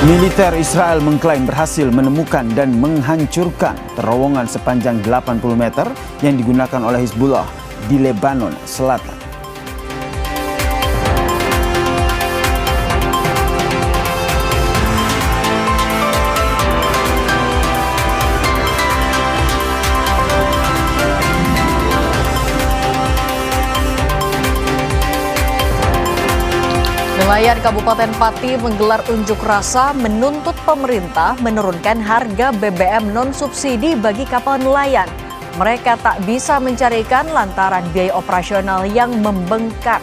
Militer Israel mengklaim berhasil menemukan dan menghancurkan terowongan sepanjang 80 meter yang digunakan oleh Hizbullah di Lebanon Selatan. Nelayan Kabupaten Pati menggelar unjuk rasa menuntut pemerintah menurunkan harga BBM non-subsidi bagi kapal nelayan. Mereka tak bisa mencari ikan lantaran biaya operasional yang membengkak.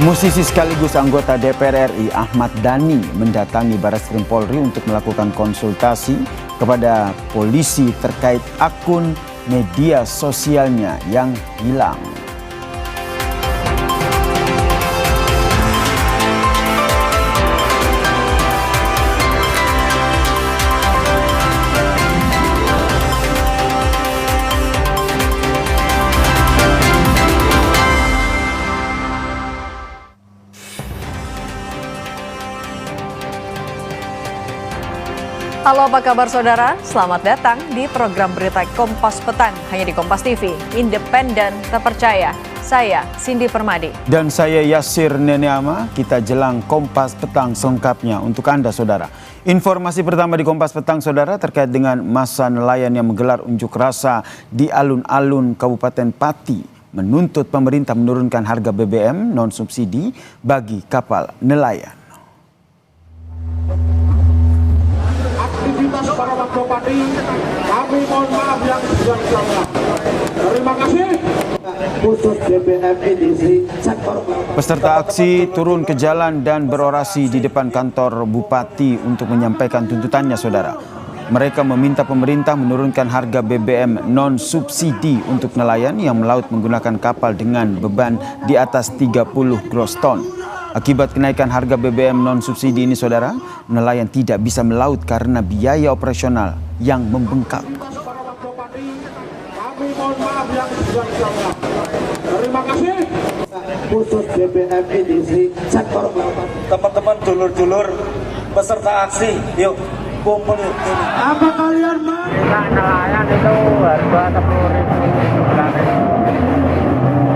Musisi sekaligus anggota DPR RI Ahmad Dhani mendatangi Barreskrim Polri untuk melakukan konsultasi kepada polisi terkait akun media sosialnya yang hilang. Halo, apa kabar saudara? Selamat datang di program berita Kompas Petang, hanya di Kompas TV, independen, terpercaya. Saya Cindy Permadi. Dan saya Yasir Neneama. Kita jelang Kompas Petang selengkapnya untuk Anda saudara. Informasi pertama di Kompas Petang saudara terkait dengan massa nelayan yang menggelar unjuk rasa di alun-alun Kabupaten Pati menuntut pemerintah menurunkan harga BBM non-subsidi bagi kapal nelayan. Aktivitas para warga Pati, kami mohon maaf yang sebesar-besarnya. Terima kasih. Khusus BBM edisi sektor. Peserta aksi turun ke jalan dan berorasi di depan kantor Bupati untuk menyampaikan tuntutannya saudara. Mereka meminta pemerintah menurunkan harga BBM non-subsidi untuk nelayan yang melaut menggunakan kapal dengan beban di atas 30 gross ton. Akibat kenaikan harga BBM non-subsidi ini saudara, nelayan tidak bisa melaut karena biaya operasional yang membengkak. Kami mohon maaf yang sebesar-besarnya. Terima kasih. Khusus BBM edisi sektor. Teman-teman dulur-dulur peserta aksi, yuk kumpul yuk. Apa kalian mau? Kita nelayan itu harga 10.000 bulan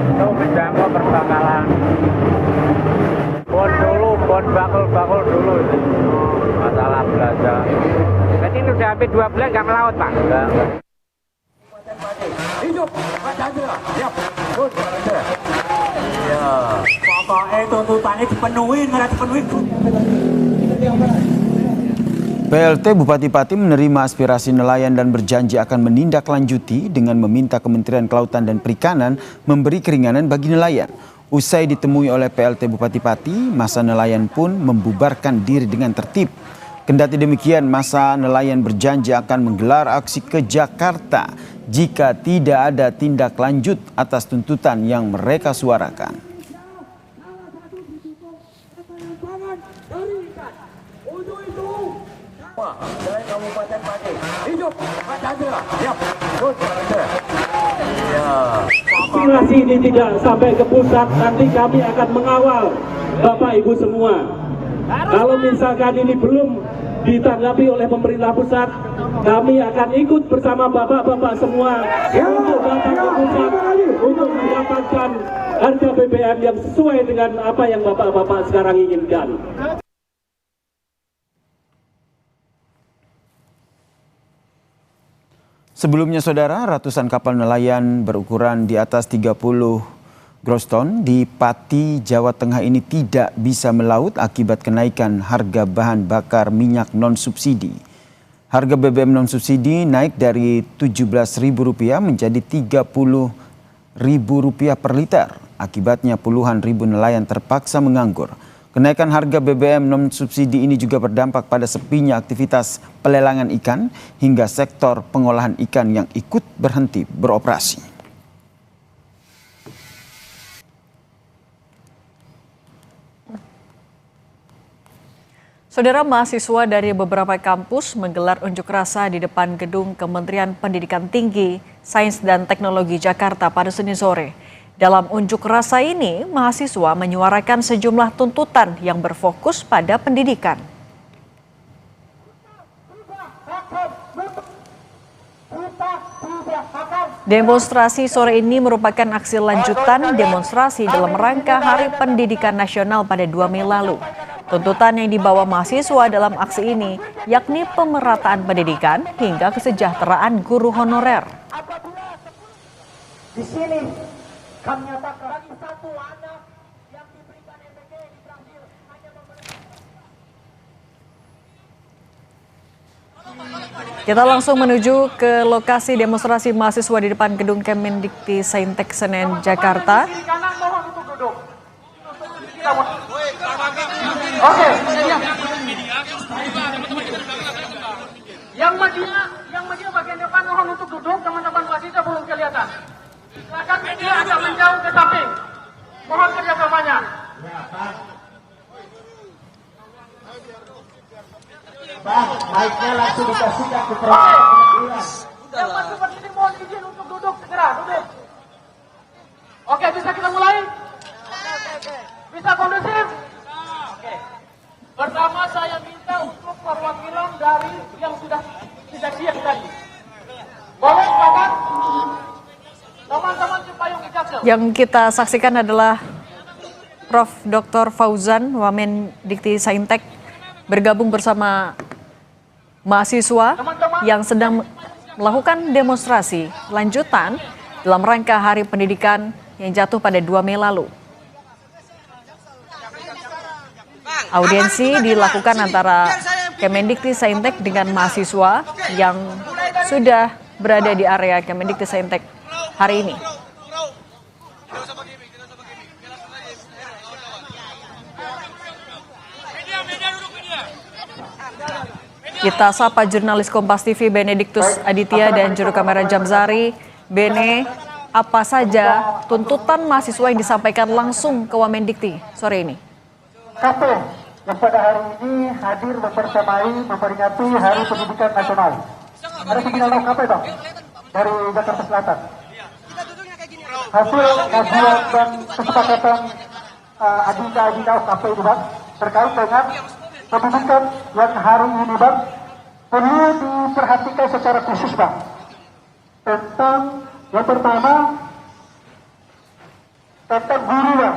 itu menjangkau perbakalan. Bon bakul dulu itu masalah belanja. Jadi ini udah hampir 2 bulan nggak melaut Pak. Enggak. Hidup, Pancasila. Siap. Ya. Pokoknya tuntutannya dipenuhi, nggak dipenuhi. PLT Bupati Pati menerima aspirasi nelayan dan berjanji akan menindaklanjuti dengan meminta Kementerian Kelautan dan Perikanan memberi keringanan bagi nelayan. Usai ditemui oleh PLT Bupati Pati, massa nelayan pun membubarkan diri dengan tertib. Kendati demikian, massa nelayan berjanji akan menggelar aksi ke Jakarta jika tidak ada tindak lanjut atas tuntutan yang mereka suarakan. Dari Kabupaten Pati. Hidup, Pancasila. Siap. Aspirasi ini tidak sampai ke pusat, nanti kami akan mengawal Bapak Ibu semua. Kalau misalkan ini belum ditanggapi oleh pemerintah pusat, kami akan ikut bersama Bapak-Bapak semua untuk datang ke pusat untuk mendapatkan harga BBM yang sesuai dengan apa yang Bapak-Bapak sekarang inginkan. Sebelumnya saudara, ratusan kapal nelayan berukuran di atas 30 gross ton di Pati, Jawa Tengah ini tidak bisa melaut akibat kenaikan harga bahan bakar minyak non-subsidi. Harga BBM non-subsidi naik dari Rp17.000 menjadi Rp30.000 per liter. Akibatnya puluhan ribu nelayan terpaksa menganggur. Kenaikan harga BBM non-subsidi ini juga berdampak pada sepinya aktivitas pelelangan ikan hingga sektor pengolahan ikan yang ikut berhenti beroperasi. Saudara, mahasiswa dari beberapa kampus menggelar unjuk rasa di depan gedung Kementerian Pendidikan Tinggi, Sains dan Teknologi Jakarta pada Senin sore. Dalam unjuk rasa ini, mahasiswa menyuarakan sejumlah tuntutan yang berfokus pada pendidikan. Demonstrasi sore ini merupakan aksi lanjutan demonstrasi dalam rangka Hari Pendidikan Nasional pada 2 Mei lalu. Tuntutan yang dibawa mahasiswa dalam aksi ini yakni pemerataan pendidikan hingga kesejahteraan guru honorer. Di sini kami nyatakan bagi satu anak yang diberikan MBG di Brazil hanya Kita langsung menuju ke lokasi demonstrasi mahasiswa di depan gedung Kemendikti Saintek Senen, Jakarta. Oke. Yang Madinah bagian depan mohon untuk duduk, teman-teman mahasiswa belum kelihatan. Silakan media agak menjauh ke samping. Mohon kerjasamanya. Bang, baiknya langsung dikasihkan ke Yang masuk berdiri mohon izin untuk duduk, segera duduk. Oke, bisa kita mulai? Bisa kondusif? Oke. Pertama saya minta untuk perwakilan dari yang sudah siap tadi. Boleh silakan? Teman-teman Cipayung Jaksel. Yang kita saksikan adalah Prof. Dr. Fauzan, Wamendikti Saintek, bergabung bersama mahasiswa yang sedang melakukan demonstrasi lanjutan dalam rangka Hari Pendidikan yang jatuh pada 2 Mei lalu. Audiensi dilakukan antara Kemendikti Saintek dengan mahasiswa yang sudah berada di area Kemendikti Saintek hari ini. Kita sapa jurnalis Kompas TV Benediktus Aditya dan juru kamera Jamzari. Bene, apa saja tuntutan mahasiswa yang disampaikan langsung ke Wamendikti sore ini? KP yang pada hari ini hadir memperingati Hari Pendidikan Nasional. Ada pimpinan KP dong dari Jakarta Selatan. Hasil kajian dan kesepakatan Adinda KP ini Bang, terkait dengan pendidikan yang hari ini Bang, perlu diperhatikan secara khusus Bang. Tentang yang pertama tentang guru Bang.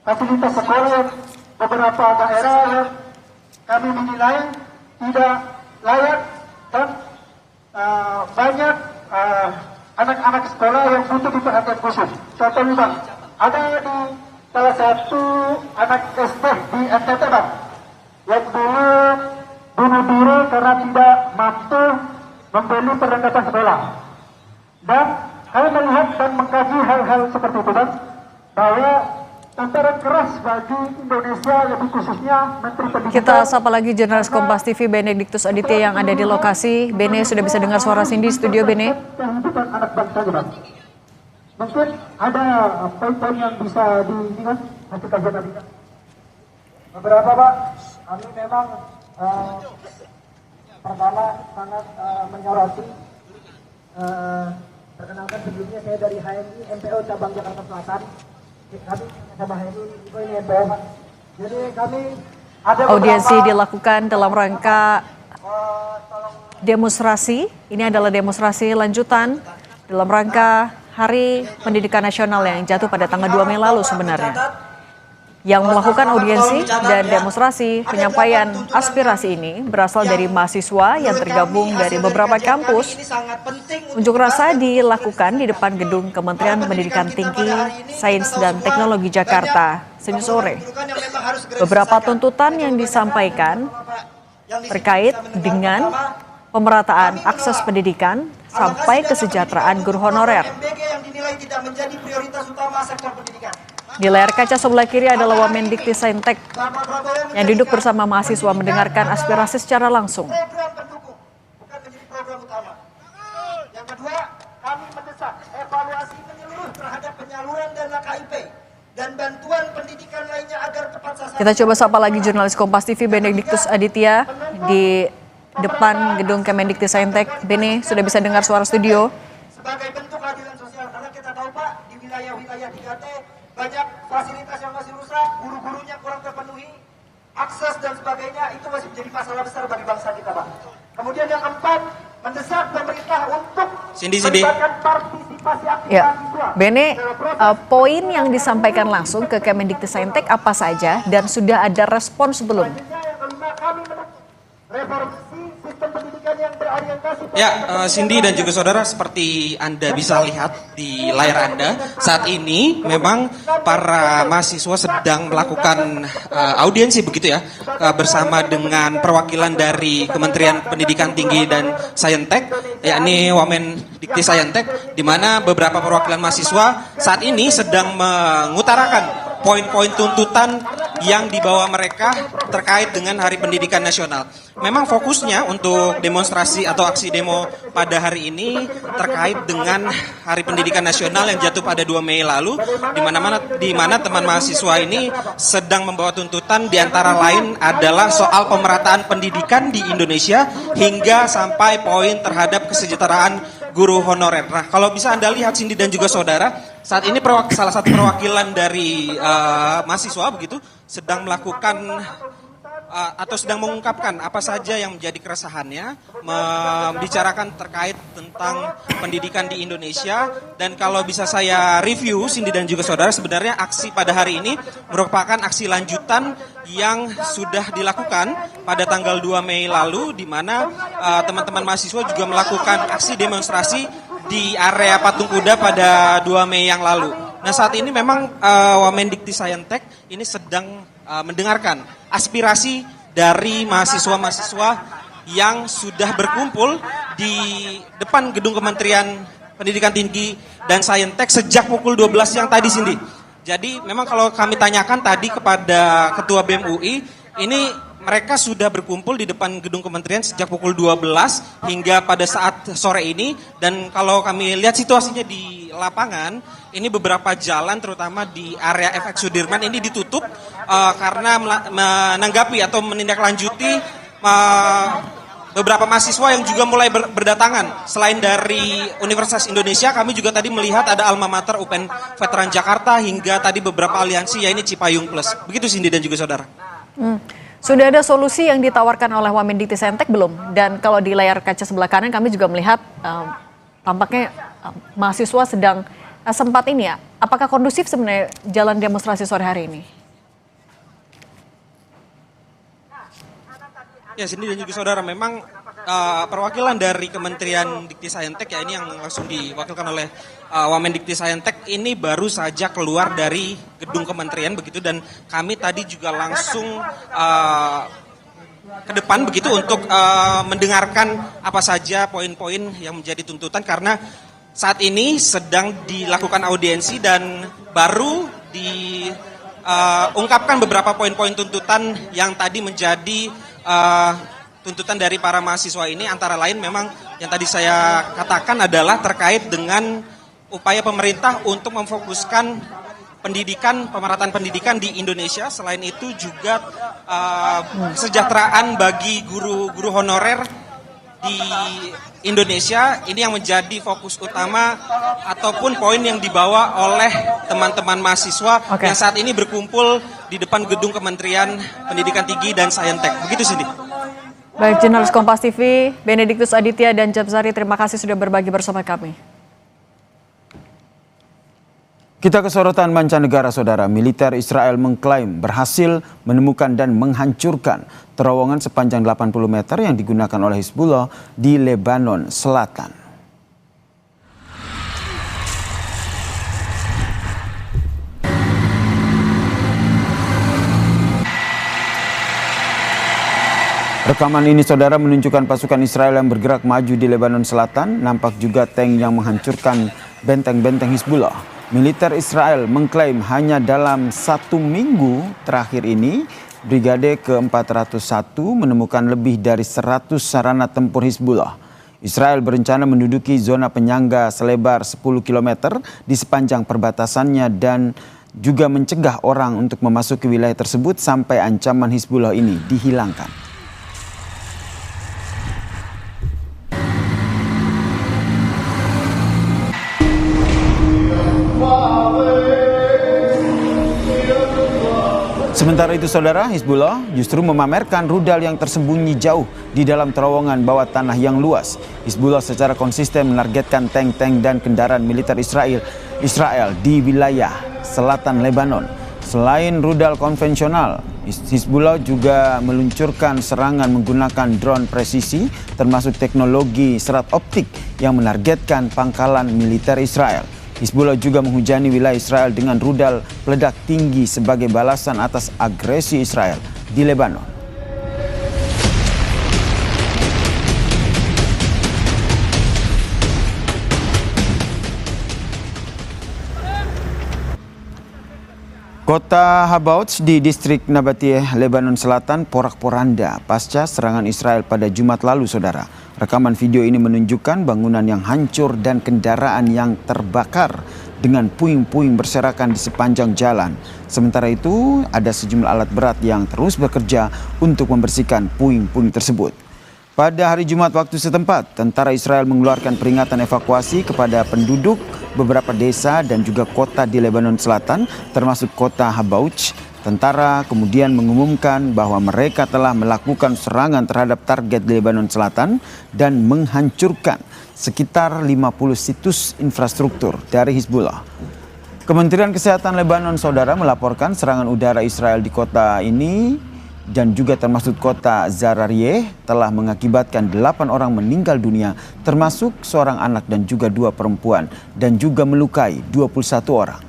Fasilitas sekolah yang beberapa daerah yang kami menilai tidak layak dan banyak anak-anak sekolah yang butuh diperhatikan khusus. Contohnya Bang, ada di salah satu anak SD di NTT Bang, yang dulu bunuh diri karena tidak mampu membeli perlengkapan sekolah. Dan kami melihat dan mengkaji hal-hal seperti itu Bang, bahwa tantangan keras bagi Indonesia, lebih khususnya Menteri Pendidikan. Kita sapa lagi jurnalis Kompas TV Benediktus Aditya yang ada di lokasi. Bene, sudah bisa dengar suara Cindy studio Bene? Kehidupan anak bangsa Bang. Mungkin ada poin-poin yang bisa diingat hasil kajian tadi. Beberapa Pak, kami memang pertama sangat menyoroti. Perkenalkan sebelumnya saya dari HMI MPO cabang Jakarta Selatan. Kami sama HMI ini MPO Pak. Jadi kami ada Audiensi dilakukan dalam rangka demonstrasi. Ini adalah demonstrasi lanjutan dalam rangka Hari Pendidikan Nasional yang jatuh pada tanggal 2 Mei lalu sebenarnya. Yang melakukan audiensi dan demonstrasi penyampaian aspirasi ini berasal dari mahasiswa yang tergabung dari beberapa kampus. Unjuk rasa dilakukan di depan gedung Kementerian Pendidikan Tinggi, Sains dan Teknologi Jakarta Senin sore. Beberapa tuntutan yang disampaikan terkait dengan pemerataan akses pendidikan sampai kesejahteraan guru honorer. Di layar kaca sebelah kiri adalah Wamendikti Saintek yang duduk bersama mahasiswa mendengarkan aspirasi secara langsung. Yang kedua, kami mendesak evaluasi menyeluruh terhadap penyaluran dana KIP dan bantuan pendidikan lainnya agar tepat Kita coba sapa lagi jurnalis Kompas TV Benediktus Aditya di depan gedung Kemendikti-Saintek. Bene, sudah bisa dengar suara studio? Sebagai bentuk keadilan sosial, karena kita tahu Pak, di wilayah-wilayah 3T banyak fasilitas yang masih rusak, guru-gurunya kurang terpenuhi, akses dan sebagainya, itu masih menjadi masalah besar bagi bangsa kita Pak. Kemudian yang keempat, mendesak pemerintah untuk melibatkan partisipasi aktif mahasiswa. Bene, poin yang disampaikan langsung ke Kemendikti-Saintek apa saja dan sudah ada respons belum? Yang kelima, kami reformasi sistem pendidikan yang berorientasi Ya, Cindy dan juga saudara, seperti Anda bisa lihat di layar Anda, saat ini memang para mahasiswa sedang melakukan audiensi begitu ya, bersama dengan perwakilan dari Kementerian Pendidikan Tinggi dan Saintek, yakni Wamendikti-Saintek, di mana beberapa perwakilan mahasiswa saat ini sedang mengutarakan poin-poin tuntutan yang dibawa mereka terkait dengan Hari Pendidikan Nasional. Memang fokusnya untuk demonstrasi atau aksi demo pada hari ini terkait dengan Hari Pendidikan Nasional yang jatuh pada 2 Mei lalu, di mana teman mahasiswa ini sedang membawa tuntutan di antara lain adalah soal pemerataan pendidikan di Indonesia hingga sampai poin terhadap kesejahteraan guru honorer. Nah, kalau bisa Anda lihat Cindy dan juga saudara, saat ini salah satu perwakilan dari mahasiswa begitu sedang melakukan atau sedang mengungkapkan apa saja yang menjadi keresahannya, membicarakan terkait tentang pendidikan di Indonesia. Dan kalau bisa saya review, Cindy dan juga saudara, sebenarnya aksi pada hari ini merupakan aksi lanjutan yang sudah dilakukan pada tanggal 2 Mei lalu, di mana teman-teman mahasiswa juga melakukan aksi demonstrasi di area Patung Kuda pada 2 Mei yang lalu. Nah, saat ini memang Wamendikti-Saintek ini sedang mendengarkan aspirasi dari mahasiswa-mahasiswa yang sudah berkumpul di depan gedung Kementerian Pendidikan Tinggi dan Saintek sejak pukul 12 siang tadi, Cindy. Jadi memang kalau kami tanyakan tadi kepada Ketua BEM UI, ini mereka sudah berkumpul di depan gedung kementerian sejak pukul 12 hingga pada saat sore ini. Dan kalau kami lihat situasinya di lapangan, ini beberapa jalan terutama di area FX Sudirman ini ditutup karena menanggapi atau menindaklanjuti beberapa mahasiswa yang juga mulai berdatangan. Selain dari Universitas Indonesia, kami juga tadi melihat ada Alma Mater UPN Veteran Jakarta hingga tadi beberapa aliansi, yaitu Cipayung Plus. Begitu Cindy dan juga saudara. Sudah ada solusi yang ditawarkan oleh Wamendikti-Saintek belum? Dan kalau di layar kaca sebelah kanan kami juga melihat tampaknya mahasiswa sedang sempat ini ya. Apakah kondusif sebenarnya jalan demonstrasi sore hari ini? Ya, Cindy dan juga saudara, memang perwakilan dari Kementerian Dikti-Saintek ya, ini yang langsung diwakilkan oleh Wamendikti-Saintek ini baru saja keluar dari gedung kementerian begitu, dan kami tadi juga langsung ke depan begitu untuk mendengarkan apa saja poin-poin yang menjadi tuntutan, karena saat ini sedang dilakukan audiensi dan baru diungkapkan beberapa poin-poin tuntutan yang tadi menjadi tuntutan dari para mahasiswa ini. Antara lain memang yang tadi saya katakan adalah terkait dengan upaya pemerintah untuk memfokuskan pemerataan pendidikan di Indonesia. Selain itu juga kesejahteraan bagi guru-guru honorer di Indonesia. Ini yang menjadi fokus utama ataupun poin yang dibawa oleh teman-teman mahasiswa yang saat ini berkumpul di depan gedung Kementerian Pendidikan Tinggi dan Saintek. Begitu, Cindy. Baik, jurnalis Kompas TV Benediktus Aditya dan Japsari, terima kasih sudah berbagi bersama kami. Kita ke sorotan mancanegara, saudara. Militer Israel mengklaim berhasil menemukan dan menghancurkan terowongan sepanjang 80 meter yang digunakan oleh Hizbullah di Lebanon Selatan. Rekaman ini, saudara, menunjukkan pasukan Israel yang bergerak maju di Lebanon Selatan. Nampak juga tank yang menghancurkan benteng-benteng Hizbullah. Militer Israel mengklaim hanya dalam 1 minggu terakhir ini, Brigade ke-401 menemukan lebih dari 100 sarana tempur Hizbullah. Israel berencana menduduki zona penyangga selebar 10 km di sepanjang perbatasannya dan juga mencegah orang untuk memasuki wilayah tersebut sampai ancaman Hizbullah ini dihilangkan. Sementara itu saudara, Hizbullah justru memamerkan rudal yang tersembunyi jauh di dalam terowongan bawah tanah yang luas. Hizbullah secara konsisten menargetkan tank-tank dan kendaraan militer Israel di wilayah selatan Lebanon. Selain rudal konvensional, Hizbullah juga meluncurkan serangan menggunakan drone presisi termasuk teknologi serat optik yang menargetkan pangkalan militer Israel. Hizbullah juga menghujani wilayah Israel dengan rudal peledak tinggi sebagai balasan atas agresi Israel di Lebanon. Kota Habouch di distrik Nabatiyeh, Lebanon Selatan porak-poranda pasca serangan Israel pada Jumat lalu, saudara. Rekaman video ini menunjukkan bangunan yang hancur dan kendaraan yang terbakar dengan puing-puing berserakan di sepanjang jalan. Sementara itu, ada sejumlah alat berat yang terus bekerja untuk membersihkan puing-puing tersebut. Pada hari Jumat waktu setempat, tentara Israel mengeluarkan peringatan evakuasi kepada penduduk beberapa desa dan juga kota di Lebanon Selatan, termasuk kota Habouch. Tentara kemudian mengumumkan bahwa mereka telah melakukan serangan terhadap target di Lebanon Selatan dan menghancurkan sekitar 50 situs infrastruktur dari Hizbullah. Kementerian Kesehatan Lebanon, saudara, melaporkan serangan udara Israel di kota ini dan juga termasuk kota Zarariyeh telah mengakibatkan 8 orang meninggal dunia, termasuk seorang anak dan juga 2 perempuan, dan juga melukai 21 orang.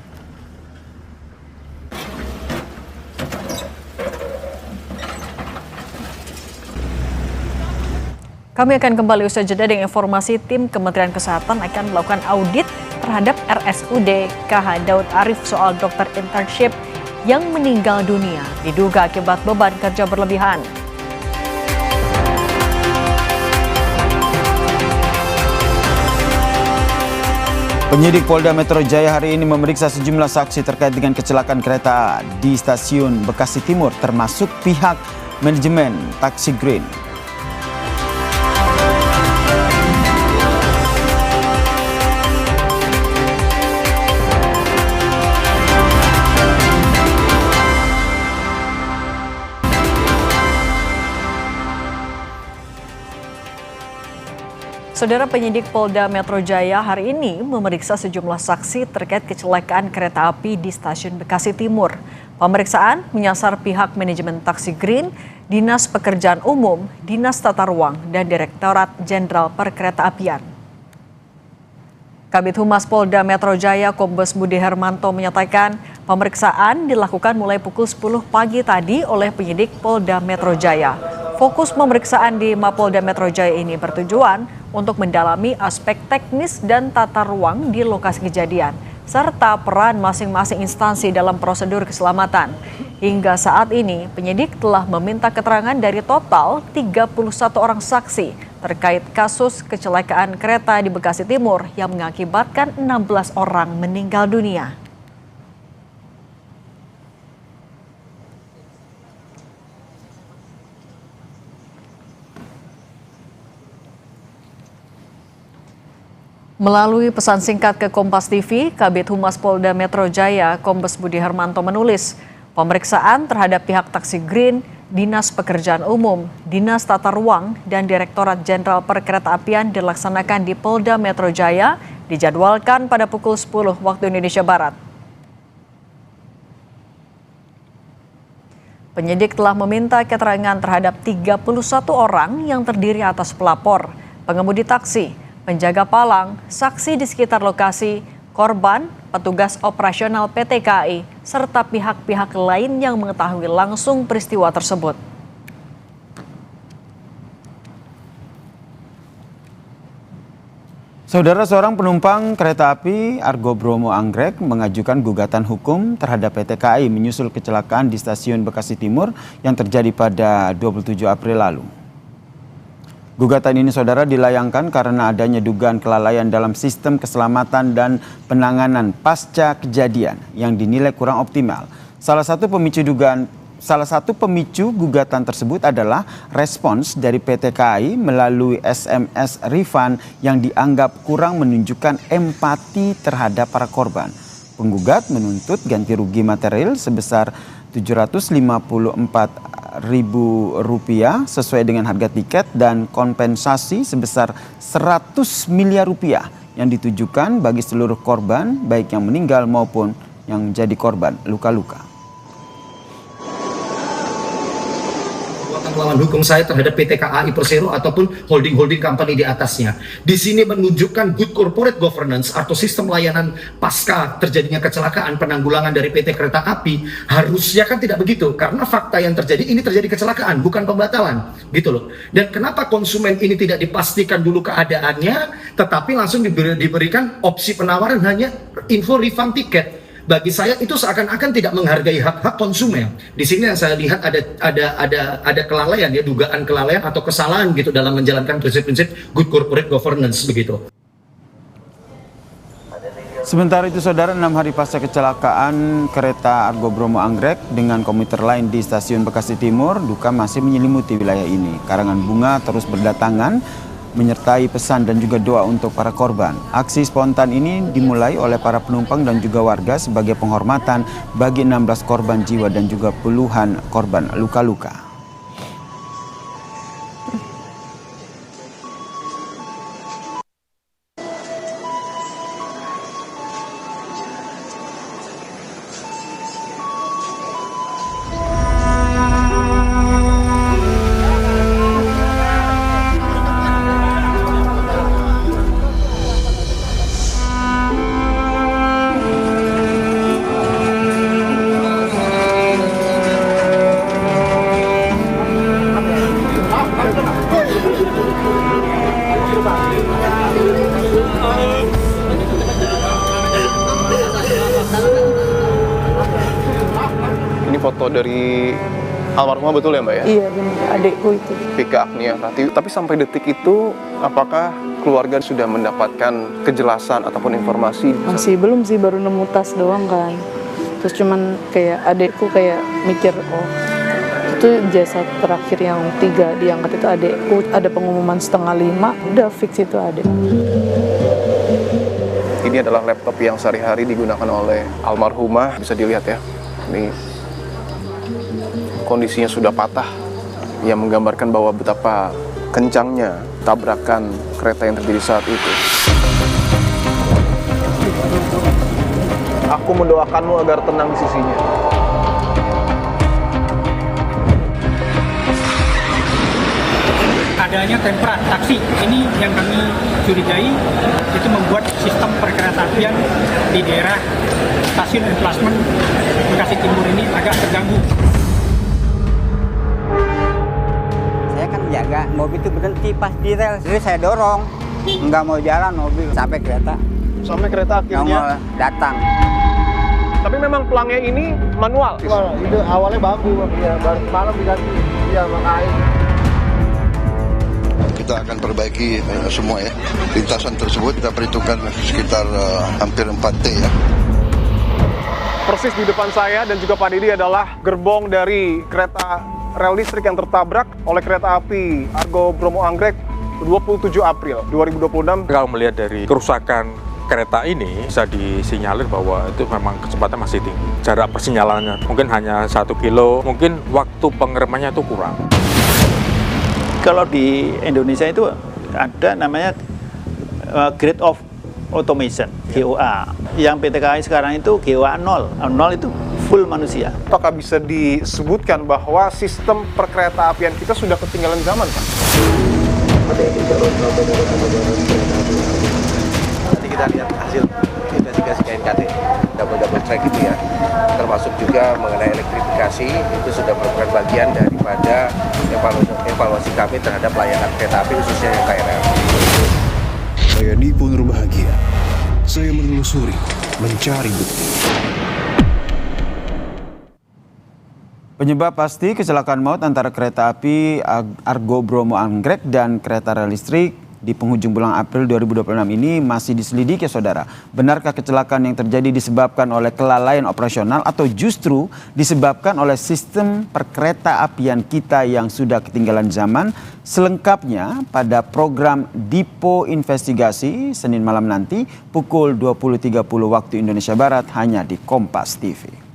Kami akan kembali usai jeda dengan informasi tim Kementerian Kesehatan akan melakukan audit terhadap RSUD KH Daud Arif soal dokter internship yang meninggal dunia diduga akibat beban kerja berlebihan. Penyidik Polda Metro Jaya hari ini memeriksa sejumlah saksi terkait dengan kecelakaan kereta di stasiun Bekasi Timur, termasuk pihak manajemen Taksi Green. Saudara, penyidik Polda Metro Jaya hari ini memeriksa sejumlah saksi terkait kecelakaan kereta api di stasiun Bekasi Timur. Pemeriksaan menyasar pihak manajemen Taksi Green, Dinas Pekerjaan Umum, Dinas Tata Ruang, dan Direktorat Jenderal Perkeretaapian. Kabid Humas Polda Metro Jaya Kombes Budi Hermanto menyatakan pemeriksaan dilakukan mulai pukul 10 pagi tadi oleh penyidik Polda Metro Jaya. Fokus pemeriksaan di Mapolda Metro Jaya ini bertujuan untuk mendalami aspek teknis dan tata ruang di lokasi kejadian, serta peran masing-masing instansi dalam prosedur keselamatan. Hingga saat ini, penyidik telah meminta keterangan dari total 31 orang saksi terkait kasus kecelakaan kereta di Bekasi Timur yang mengakibatkan 16 orang meninggal dunia. Melalui pesan singkat ke Kompas TV, Kabid Humas Polda Metro Jaya, Kombes Budi Hermanto menulis, pemeriksaan terhadap pihak Taksi Green, Dinas Pekerjaan Umum, Dinas Tata Ruang, dan Direktorat Jenderal Perkeretaapian dilaksanakan di Polda Metro Jaya, dijadwalkan pada pukul 10 waktu Indonesia Barat. Penyidik telah meminta keterangan terhadap 31 orang yang terdiri atas pelapor, pengemudi taksi, penjaga palang, saksi di sekitar lokasi, korban, petugas operasional PT KAI, serta pihak-pihak lain yang mengetahui langsung peristiwa tersebut. Saudara, seorang penumpang kereta api Argo Bromo Anggrek mengajukan gugatan hukum terhadap PT KAI menyusul kecelakaan di stasiun Bekasi Timur yang terjadi pada 27 April lalu. Gugatan ini saudara dilayangkan karena adanya dugaan kelalaian dalam sistem keselamatan dan penanganan pasca kejadian yang dinilai kurang optimal. Salah satu pemicu gugatan tersebut adalah respons dari PT KAI melalui SMS refund yang dianggap kurang menunjukkan empati terhadap para korban. Penggugat menuntut ganti rugi material sebesar Rp754.000 sesuai dengan harga tiket dan kompensasi sebesar Rp100 miliar yang ditujukan bagi seluruh korban baik yang meninggal maupun yang jadi korban luka-luka. Lawan hukum saya terhadap PT KAI Persero ataupun holding-holding company di atasnya. Di sini menunjukkan good corporate governance atau sistem layanan pasca terjadinya kecelakaan penanggulangan dari PT Kereta Api. Harusnya kan tidak begitu, karena fakta yang terjadi ini terjadi kecelakaan, bukan pembatalan, gitu loh. Dan kenapa konsumen ini tidak dipastikan dulu keadaannya, tetapi langsung diberikan opsi penawaran hanya info refund tiket? Bagi saya itu seakan-akan tidak menghargai hak-hak konsumen. Di sini yang saya lihat ada kelalaian ya, dugaan kelalaian atau kesalahan gitu dalam menjalankan prinsip-prinsip good corporate governance begitu. Sementara itu saudara, 6 hari pasca kecelakaan kereta Argo Bromo Anggrek dengan komuter lain di stasiun Bekasi Timur, duka masih menyelimuti wilayah ini. Karangan bunga terus berdatangan menyertai pesan dan juga doa untuk para korban. Aksi spontan ini dimulai oleh para penumpang dan juga warga sebagai penghormatan bagi 16 korban jiwa dan juga puluhan korban luka-luka. Ini foto dari almarhumah betul ya Mbak ya? Iya benar, adikku itu. Vika Agnia Rati. Tapi sampai detik itu apakah keluarga sudah mendapatkan kejelasan ataupun informasi? Masih belum sih, baru nemu tas doang kan. Terus cuman kayak adikku kayak mikir, oh itu jasad terakhir yang 3 diangkat itu adikku. Ada pengumuman 4:30, udah fix itu adik. Ini adalah laptop yang sehari-hari digunakan oleh almarhumah. Bisa dilihat ya. Ini kondisinya sudah patah, yang menggambarkan bahwa betapa kencangnya tabrakan kereta yang terjadi saat itu. Aku mendoakanmu agar tenang di sisinya. Adanya temperat taksi ini yang kami curigai itu membuat sistem perkeretaapian di daerah stasiun Emplasmen Bekasi Timur ini agak terganggu. Jaga mobil itu berhenti pas di rel, jadi saya dorong, nggak mau jalan mobil sampai kereta akhirnya datang. Tapi memang pelangnya ini manual. Itu awalnya bambu, ya baru malam diganti ya air. Kita akan perbaiki semua ya. Lintasan tersebut kita perhitungkan sekitar hampir 4T ya. Persis di depan saya dan juga Pak Didi adalah gerbong dari kereta rel listrik yang tertabrak oleh kereta api Argo Bromo Anggrek 27 April 2026. Kalau melihat dari kerusakan kereta ini bisa disinyalir bahwa itu memang kecepatan masih tinggi. Jarak persinyalannya mungkin hanya 1 kilo, mungkin waktu pengeremannya itu kurang. Kalau di Indonesia itu ada namanya Grade of Automation, GOA. Yang PT KAI sekarang itu GOA 0. 0 itu full manusia. Apakah bisa disebutkan bahwa sistem perkereta-apian kita sudah ketinggalan zaman, Pak? Nanti kita lihat hasil investigasi KNKT, double track itu ya, termasuk juga mengenai elektrifikasi, itu sudah merupakan bagian daripada evaluasi kami terhadap layanan kereta api khususnya yang KRL. Saya Nipun Bahagia. Saya menelusuri, mencari bukti. Penyebab pasti kecelakaan maut antara kereta api Argo Bromo Anggrek dan kereta rel listrik di penghujung bulan April 2026 ini masih diselidiki, saudara. Benarkah kecelakaan yang terjadi disebabkan oleh kelalaian operasional atau justru disebabkan oleh sistem perkereta apian kita yang sudah ketinggalan zaman? Selengkapnya pada program Dipo Investigasi Senin malam nanti pukul 20.30 waktu Indonesia Barat hanya di Kompas TV.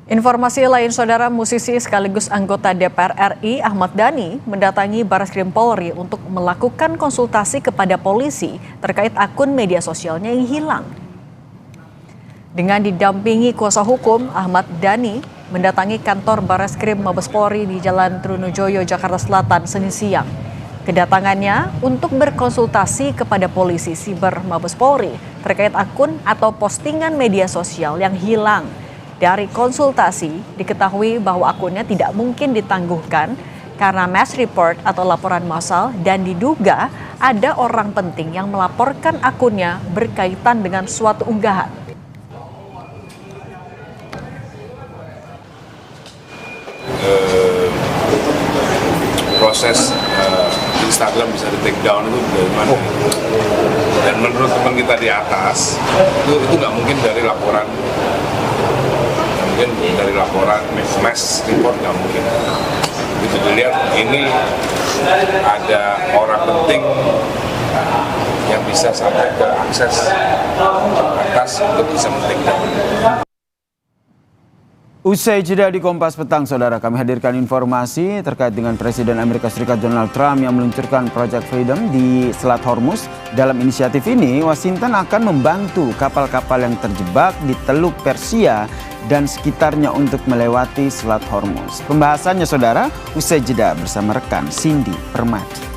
Informasi lain, saudara, musisi sekaligus anggota DPR RI Ahmad Dhani mendatangi Barreskrim Polri untuk melakukan konsultasi kepada polisi terkait akun media sosialnya yang hilang. Dengan didampingi kuasa hukum, Ahmad Dhani mendatangi kantor Barreskrim Mabes Polri di Jalan Trunojoyo, Jakarta Selatan, Senin siang. Kedatangannya untuk berkonsultasi kepada polisi siber Mabes Polri terkait akun atau postingan media sosial yang hilang. Dari konsultasi, diketahui bahwa akunnya tidak mungkin ditangguhkan karena mass report atau laporan massal dan diduga ada orang penting yang melaporkan akunnya berkaitan dengan suatu unggahan. Proses Instagram bisa di take down itu bagaimana? Dan menurut teman kita di atas, itu nggak mungkin dari laporan. Mungkin dari laporan mass report nggak mungkin. Itu dilihat ini ada orang penting yang bisa sampai ke akses atas untuk bisa men-take down. Usai jeda di Kompas Petang, saudara, kami hadirkan informasi terkait dengan Presiden Amerika Serikat Donald Trump yang meluncurkan Project Freedom di Selat Hormuz. Dalam inisiatif ini, Washington akan membantu kapal-kapal yang terjebak di Teluk Persia dan sekitarnya untuk melewati Selat Hormuz. Pembahasannya, saudara, usai jeda bersama rekan Cindy Permati.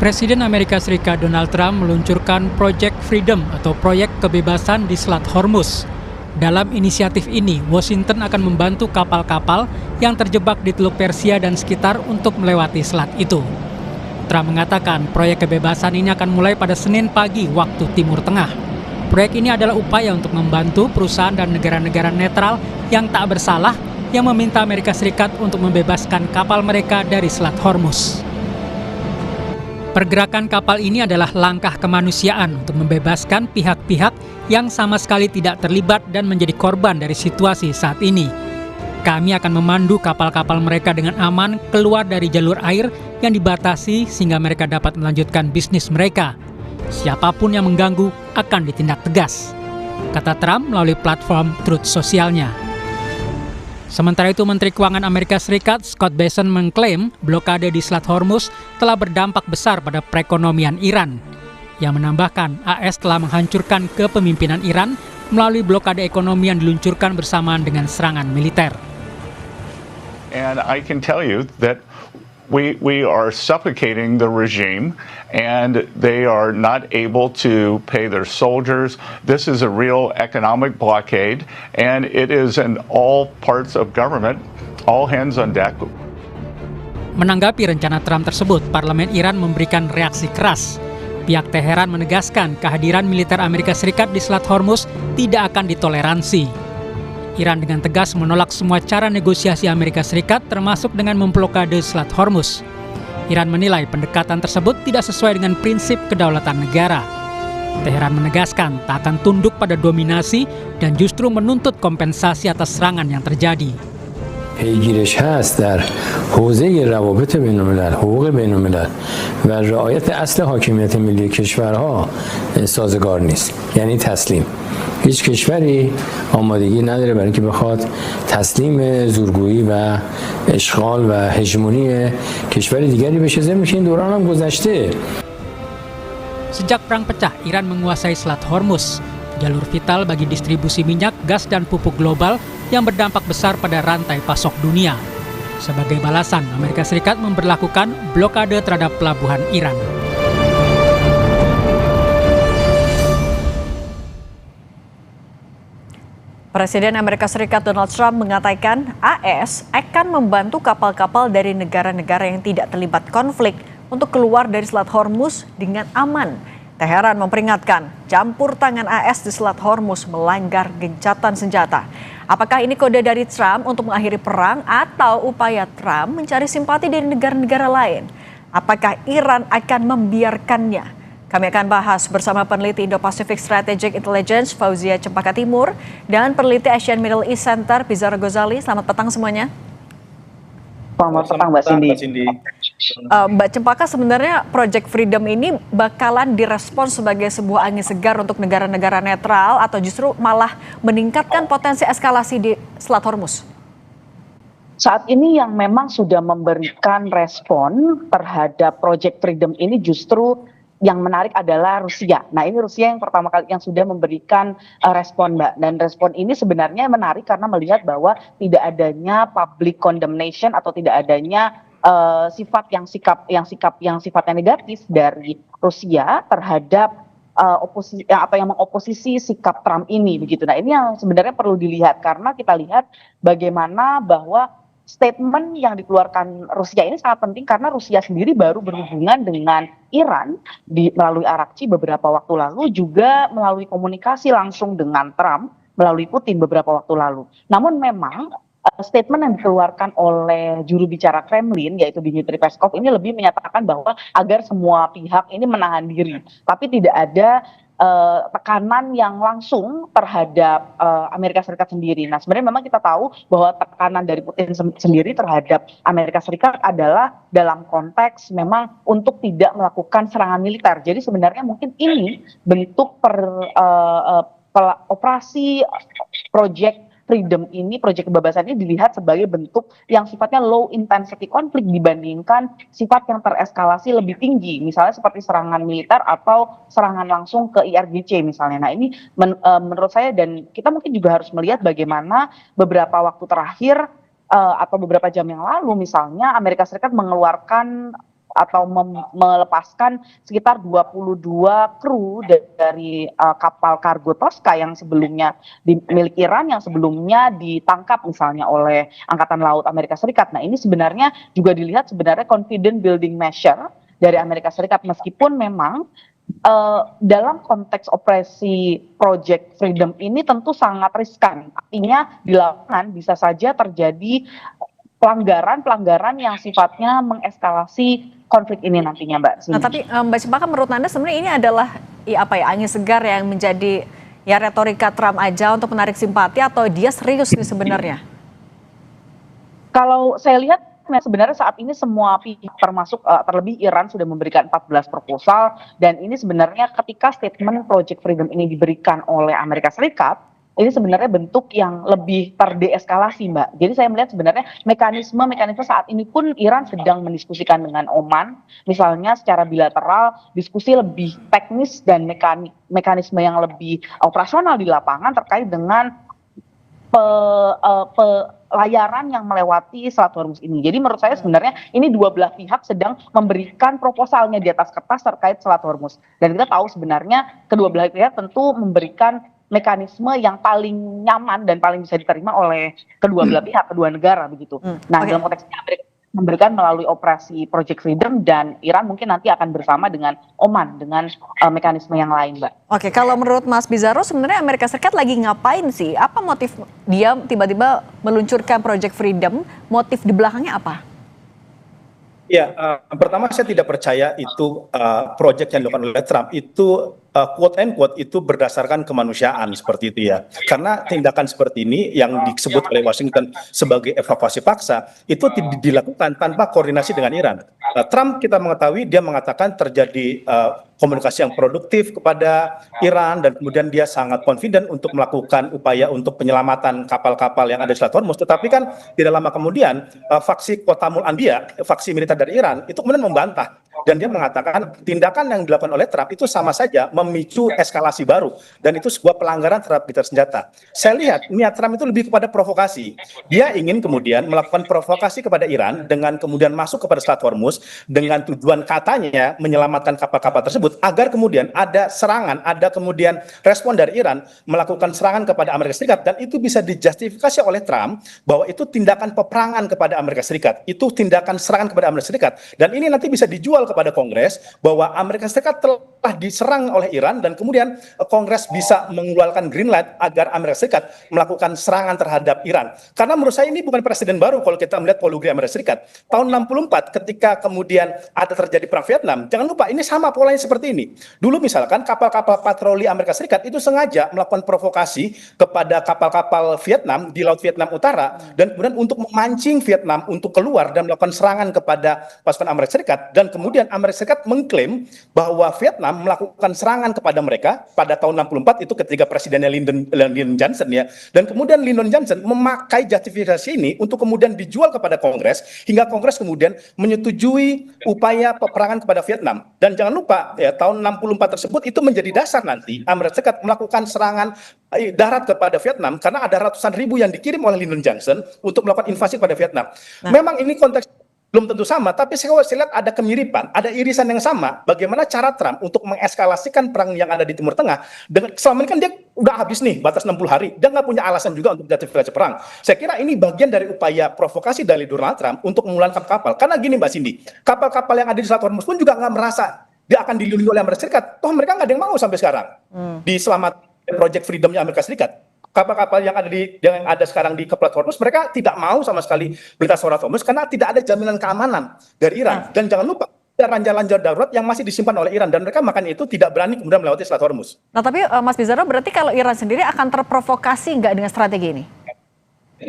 Presiden Amerika Serikat Donald Trump meluncurkan Project Freedom atau proyek kebebasan di Selat Hormuz. Dalam inisiatif ini, Washington akan membantu kapal-kapal yang terjebak di Teluk Persia dan sekitar untuk melewati selat itu. Trump mengatakan proyek kebebasan ini akan mulai pada Senin pagi waktu Timur Tengah. Proyek ini adalah upaya untuk membantu perusahaan dan negara-negara netral yang tak bersalah yang meminta Amerika Serikat untuk membebaskan kapal mereka dari Selat Hormuz. Pergerakan kapal ini adalah langkah kemanusiaan untuk membebaskan pihak-pihak yang sama sekali tidak terlibat dan menjadi korban dari situasi saat ini. Kami akan memandu kapal-kapal mereka dengan aman keluar dari jalur air yang dibatasi sehingga mereka dapat melanjutkan bisnis mereka. Siapapun yang mengganggu akan ditindak tegas, kata Trump melalui platform Truth sosialnya. Sementara itu, Menteri Keuangan Amerika Serikat Scott Bessent mengklaim blokade di Selat Hormuz telah berdampak besar pada perekonomian Iran. Yang menambahkan, AS telah menghancurkan kepemimpinan Iran melalui blokade ekonomi yang diluncurkan bersamaan dengan serangan militer. And I can tell you that we are suffocating the regime and they are not able to pay their soldiers. This is a real economic blockade and it is in all parts of government, all hands on deck. Menanggapi rencana Trump tersebut, Parlemen Iran memberikan reaksi keras. Pihak Teheran menegaskan kehadiran militer Amerika Serikat di Selat Hormuz tidak akan ditoleransi. Iran dengan tegas menolak semua cara negosiasi Amerika Serikat termasuk dengan memblokade Selat Hormuz. Iran menilai pendekatan tersebut tidak sesuai dengan prinsip kedaulatan negara. Teheran menegaskan tak akan tunduk pada dominasi dan justru menuntut kompensasi atas serangan yang terjadi. پیگیرش هست در حوزه روابط بین‌الملل، حقوق بین‌الملل و رعایت اصل حاکمیت ملی کشورها سازگار نیست. یعنی تسلیم. هیچ کشوری آمادگی نداره برای اینکه بخواد تسلیم زورگویی و اشغال و هژمونی کشور دیگری بشه، ضمن که این دوران هم گذشته. Sejak perang pecah, Iran menguasai Selat Hormuz, jalur vital bagi distribusi minyak, gas, dan pupuk global yang berdampak besar pada rantai pasok dunia. Sebagai balasan, Amerika Serikat memberlakukan blokade terhadap pelabuhan Iran. Presiden Amerika Serikat Donald Trump mengatakan AS akan membantu kapal-kapal dari negara-negara yang tidak terlibat konflik untuk keluar dari Selat Hormuz dengan aman. Teheran memperingatkan campur tangan AS di Selat Hormuz melanggar gencatan senjata. Apakah ini kode dari Trump untuk mengakhiri perang atau upaya Trump mencari simpati dari negara-negara lain? Apakah Iran akan membiarkannya? Kami akan bahas bersama peneliti Indo-Pacific Strategic Intelligence Fauzia Cempaka Timur dan peneliti Asian Middle East Center Pizarro Ghazali. Selamat petang semuanya. Selamat petang Mbak Cindy. Mbak Cempaka, sebenarnya Project Freedom ini bakalan direspons sebagai sebuah angin segar untuk negara-negara netral atau justru malah meningkatkan potensi eskalasi di Selat Hormuz? Saat ini yang memang sudah memberikan respon terhadap Project Freedom ini justru yang menarik adalah Rusia. Nah, ini Rusia yang pertama kali yang sudah memberikan respon, Mbak. Dan respon ini sebenarnya menarik karena melihat bahwa tidak adanya public condemnation atau tidak adanya sikap yang sifatnya negatif dari Rusia terhadap yang mengoposisi sikap Trump ini begitu. Nah, ini yang sebenarnya perlu dilihat karena kita lihat bagaimana bahwa statement yang dikeluarkan Rusia ini sangat penting karena Rusia sendiri baru berhubungan dengan Iran melalui Arakci beberapa waktu lalu, juga melalui komunikasi langsung dengan Trump melalui Putin beberapa waktu lalu. Namun memang statement yang dikeluarkan oleh juru bicara Kremlin yaitu Dmitry Peskov ini lebih menyatakan bahwa agar semua pihak ini menahan diri, tapi tidak ada tekanan yang langsung terhadap Amerika Serikat sendiri. Nah, sebenarnya memang kita tahu bahwa tekanan dari Putin sendiri terhadap Amerika Serikat adalah dalam konteks memang untuk tidak melakukan serangan militer. Jadi sebenarnya mungkin ini bentuk operasi Project Freedom ini, Project Kebebasan ini dilihat sebagai bentuk yang sifatnya low intensity konflik dibandingkan sifat yang tereskalasi lebih tinggi, misalnya seperti serangan militer atau serangan langsung ke IRGC misalnya. Nah, ini menurut saya, dan kita mungkin juga harus melihat bagaimana beberapa waktu terakhir atau beberapa jam yang lalu misalnya Amerika Serikat mengeluarkan atau melepaskan sekitar 22 kru dari kapal kargo Tosca yang sebelumnya dimiliki Iran, yang sebelumnya ditangkap misalnya oleh Angkatan Laut Amerika Serikat. Nah, ini sebenarnya juga dilihat sebenarnya confidence building measure dari Amerika Serikat, meskipun memang dalam konteks operasi Project Freedom ini tentu sangat riskan. Artinya di lapangan bisa saja terjadi pelanggaran yang sifatnya mengeskalasi konflik ini nantinya, Mbak. Nah, tapi Mbak Cempaka, menurut Anda sebenarnya ini adalah angin segar yang menjadi retorika Trump aja untuk menarik simpati atau dia serius nih sebenarnya? Kalau saya lihat sebenarnya saat ini semua pihak termasuk terlebih Iran sudah memberikan 14 proposal, dan ini sebenarnya ketika statement Project Freedom ini diberikan oleh Amerika Serikat, ini sebenarnya bentuk yang lebih terdeeskalasi, Mbak. Jadi saya melihat sebenarnya mekanisme saat ini pun Iran sedang mendiskusikan dengan Oman, misalnya secara bilateral, diskusi lebih teknis dan mekanisme yang lebih operasional di lapangan terkait dengan pelayaran yang melewati Selat Hormuz ini. Jadi menurut saya sebenarnya ini dua belah pihak sedang memberikan proposalnya di atas kertas terkait Selat Hormuz. Dan kita tahu sebenarnya kedua belah pihak tentu memberikan mekanisme yang paling nyaman dan paling bisa diterima oleh kedua belah pihak, kedua negara begitu. Nah, dalam konteks ini Amerika memberikan melalui operasi Project Freedom, dan Iran mungkin nanti akan bersama dengan Oman dengan mekanisme yang lain, Mbak. Oke, kalau menurut Mas Pizarro sebenarnya Amerika Serikat lagi ngapain sih? Apa motif dia tiba-tiba meluncurkan Project Freedom? Motif di belakangnya apa? Ya, pertama saya tidak percaya itu proyek yang dilakukan oleh Trump itu quote and quote itu berdasarkan kemanusiaan seperti itu ya. Karena tindakan seperti ini yang disebut oleh Washington sebagai evakuasi paksa itu dilakukan tanpa koordinasi dengan Iran. Trump kita mengetahui dia mengatakan terjadi komunikasi yang produktif kepada Iran, dan kemudian dia sangat confident untuk melakukan upaya untuk penyelamatan kapal-kapal yang ada di Selat Hormuz. Tetapi kan tidak lama kemudian faksi Qatamul Anbiya, faksi militer dari Iran itu kemudian membantah Dan dia mengatakan tindakan yang dilakukan oleh Trump itu sama saja memicu eskalasi baru. Dan itu sebuah pelanggaran terhadap militer senjata. Saya lihat niat Trump itu lebih kepada provokasi. Dia ingin kemudian melakukan provokasi kepada Iran dengan kemudian masuk kepada Selat Hormuz dengan tujuan katanya menyelamatkan kapal-kapal tersebut agar kemudian ada serangan, ada kemudian respon dari Iran melakukan serangan kepada Amerika Serikat, dan itu bisa dijustifikasi oleh Trump bahwa itu tindakan peperangan kepada Amerika Serikat. Itu tindakan serangan kepada Amerika Serikat. Dan ini nanti bisa dijual kepada Kongres bahwa Amerika Serikat telah diserang oleh Iran dan kemudian Kongres bisa mengeluarkan green light agar Amerika Serikat melakukan serangan terhadap Iran. Karena menurut saya ini bukan presiden baru kalau kita melihat polusi Amerika Serikat. Tahun 64 ketika kemudian ada terjadi perang Vietnam, jangan lupa ini sama polanya seperti ini. Dulu misalkan kapal-kapal patroli Amerika Serikat itu sengaja melakukan provokasi kepada kapal-kapal Vietnam di Laut Vietnam Utara dan kemudian untuk memancing Vietnam untuk keluar dan melakukan serangan kepada pasukan Amerika Serikat, dan kemudian Amerika Serikat mengklaim bahwa Vietnam melakukan serangan kepada mereka pada tahun 64 itu ketika presidennya Lyndon Johnson ya, dan kemudian Lyndon Johnson memakai justifikasi ini untuk kemudian dijual kepada Kongres hingga Kongres kemudian menyetujui upaya peperangan kepada Vietnam. Dan jangan lupa ya, tahun 64 tersebut itu menjadi dasar nanti Amerika Serikat melakukan serangan darat kepada Vietnam karena ada ratusan ribu yang dikirim oleh Lyndon Johnson untuk melakukan invasi kepada Vietnam. Memang ini konteks belum tentu sama, tapi saya lihat ada kemiripan, ada irisan yang sama. Bagaimana cara Trump untuk mengeskalasikan perang yang ada di Timur Tengah, dengan selama ini kan dia udah habis nih batas 60 hari, dia nggak punya alasan juga untuk justifikasi perang. Saya kira ini bagian dari upaya provokasi dari Donald Trump untuk memulangkan kapal. Karena gini Mbak Cindy, kapal-kapal yang ada di Selat Hormuz pun juga nggak merasa dia akan dilindungi oleh Amerika Serikat. Toh mereka nggak ada yang mau sampai sekarang diselamatkan Project Freedomnya Amerika Serikat. Kapal-kapal yang ada sekarang di Selat Hormuz, mereka tidak mau sama sekali melintasi Selat Hormuz karena tidak ada jaminan keamanan dari Iran. Dan jangan lupa ada ranjau-ranjau darurat yang masih disimpan oleh Iran dan mereka makanya itu tidak berani kemudian melewati Selat Hormuz. Nah tapi Mas Bizarro, berarti kalau Iran sendiri akan terprovokasi nggak dengan strategi ini?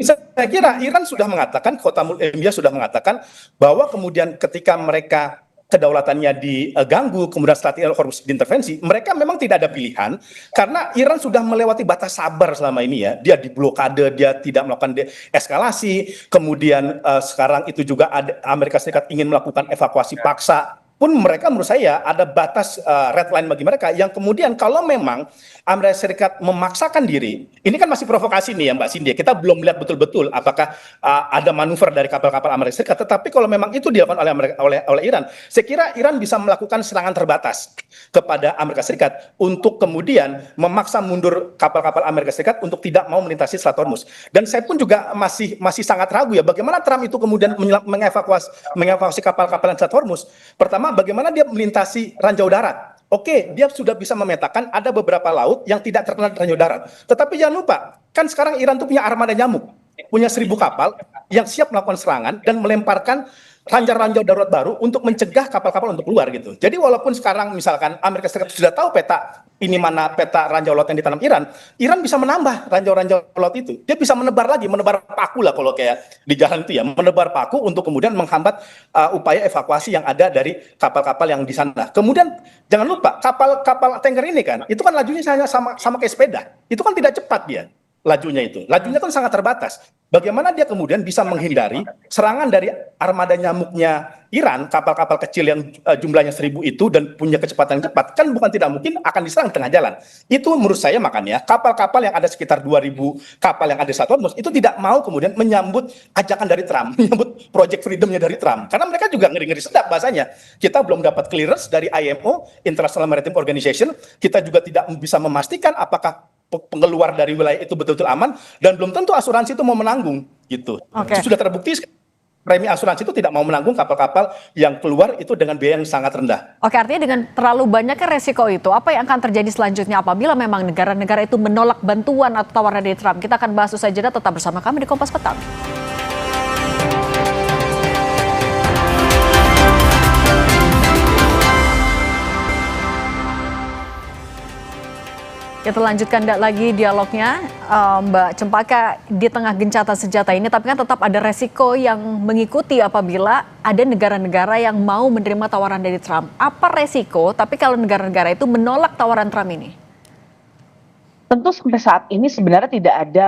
Saya kira Iran sudah mengatakan, Khotamul Enbiya sudah mengatakan bahwa kemudian ketika mereka kedaulatannya diganggu, kemudian strategi Hormuz diintervensi, mereka memang tidak ada pilihan karena Iran sudah melewati batas sabar selama ini ya. Dia diblokade, dia tidak melakukan eskalasi, kemudian sekarang itu juga ada Amerika Serikat ingin melakukan evakuasi paksa. Pun mereka menurut saya ada batas red line bagi mereka yang kemudian kalau memang Amerika Serikat memaksakan diri, ini kan masih provokasi nih ya Mbak Cindy, kita belum melihat betul-betul apakah ada manuver dari kapal-kapal Amerika Serikat, tetapi kalau memang itu dilakukan oleh Iran, saya kira Iran bisa melakukan serangan terbatas kepada Amerika Serikat untuk kemudian memaksa mundur kapal-kapal Amerika Serikat untuk tidak mau melintasi Selat Hormuz. Dan saya pun juga masih sangat ragu ya bagaimana Trump itu kemudian mengevakuasi kapal-kapal Selat Hormuz. Pertama, bagaimana dia melintasi ranjau darat? Oke, dia sudah bisa memetakan ada beberapa laut yang tidak terkena ranjau darat. Tetapi jangan lupa, kan sekarang Iran tuh punya armada nyamuk, punya 1.000 kapal yang siap melakukan serangan dan melemparkan ranjau-ranjau darurat baru untuk mencegah kapal-kapal untuk keluar gitu. Jadi walaupun sekarang misalkan Amerika Serikat sudah tahu peta ini mana peta ranjau laut yang ditanam Iran, Iran bisa menambah ranjau-ranjau laut itu. Dia bisa menebar lagi, menebar paku lah kalau kayak di jalan itu ya, menebar paku untuk kemudian menghambat upaya evakuasi yang ada dari kapal-kapal yang di sana. Kemudian jangan lupa kapal tanker ini kan, itu kan lajunya sama kayak sepeda. Itu kan tidak cepat dia lajunya itu. Lajunya kan sangat terbatas. Bagaimana dia kemudian bisa menghindari serangan dari armada nyamuknya Iran, kapal-kapal kecil yang jumlahnya 1.000 itu dan punya kecepatan yang cepat, kan bukan tidak mungkin akan diserang di tengah jalan. Itu menurut saya makanya kapal-kapal yang ada sekitar 2.000 kapal yang ada di Selat Hormuz itu tidak mau kemudian menyambut ajakan dari Trump, menyambut Project Freedom-nya dari Trump. Karena mereka juga ngeri-ngeri sedap bahasanya. Kita belum dapat clearance dari IMO, International Maritime Organization, kita juga tidak bisa memastikan apakah pengeluar dari wilayah itu betul-betul aman dan belum tentu asuransi itu mau menanggung gitu. Itu sudah terbukti premi asuransi itu tidak mau menanggung kapal-kapal yang keluar itu dengan biaya yang sangat rendah. Oke, artinya dengan terlalu banyaknya resiko itu, apa yang akan terjadi selanjutnya apabila memang negara-negara itu menolak bantuan atau tawaran dari Trump? Kita akan bahas usai jeda, tetap bersama kami di Kompas Petang. Kita lanjutkan lagi dialognya, Mbak Cempaka, di tengah gencatan senjata ini, tapi kan tetap ada resiko yang mengikuti apabila ada negara-negara yang mau menerima tawaran dari Trump. Apa resiko, tapi kalau negara-negara itu menolak tawaran Trump ini? Tentu sampai saat ini sebenarnya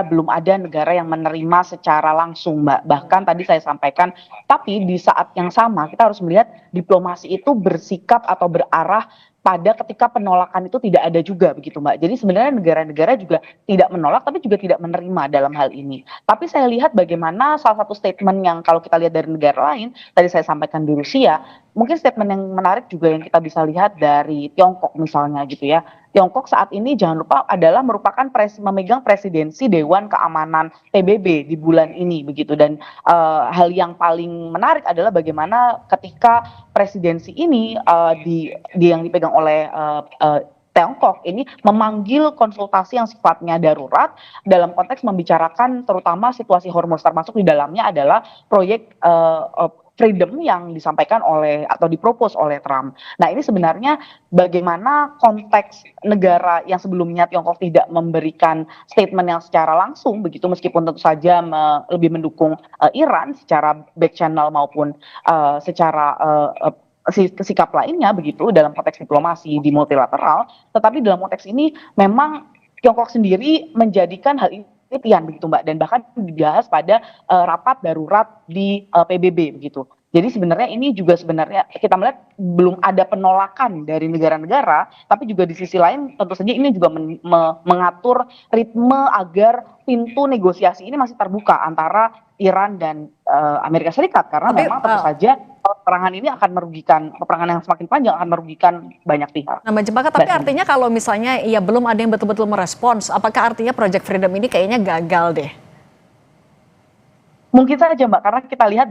belum ada negara yang menerima secara langsung, Mbak. Bahkan tadi saya sampaikan, tapi di saat yang sama kita harus melihat diplomasi itu bersikap atau berarah pada ketika penolakan itu tidak ada juga begitu, Mbak. Jadi sebenarnya negara-negara juga tidak menolak tapi juga tidak menerima dalam hal ini. Tapi saya lihat bagaimana salah satu statement yang kalau kita lihat dari negara lain, tadi saya sampaikan di Rusia, mungkin statement yang menarik juga yang kita bisa lihat dari Tiongkok misalnya gitu ya. Tiongkok saat ini jangan lupa adalah merupakan memegang presidensi Dewan Keamanan PBB di bulan ini begitu, dan hal yang paling menarik adalah bagaimana ketika presidensi ini yang dipegang oleh Tiongkok ini memanggil konsultasi yang sifatnya darurat dalam konteks membicarakan terutama situasi Hormuz, termasuk di dalamnya adalah proyek freedom yang disampaikan oleh atau dipropos oleh Trump. Nah, ini sebenarnya bagaimana konteks negara yang sebelumnya Tiongkok tidak memberikan statement yang secara langsung begitu, meskipun tentu saja lebih mendukung Iran secara back channel maupun secara sikap lainnya begitu dalam konteks diplomasi di multilateral, tetapi dalam konteks ini memang Tiongkok sendiri menjadikan hal ini penelitian begitu, Mbak, dan bahkan dibahas pada rapat darurat di PBB begitu. Jadi sebenarnya ini juga sebenarnya kita melihat belum ada penolakan dari negara-negara, tapi juga di sisi lain tentu saja ini juga mengatur ritme agar pintu negosiasi ini masih terbuka antara Iran dan Amerika Serikat, karena memang tentu saja peperangan ini akan merugikan, peperangan yang semakin panjang akan merugikan banyak pihak. Nah, Mbak Cempaka, tapi artinya kalau misalnya ya belum ada yang betul-betul merespons, apakah artinya Project Freedom ini kayaknya gagal deh? Mungkin saja, Mbak, karena kita lihat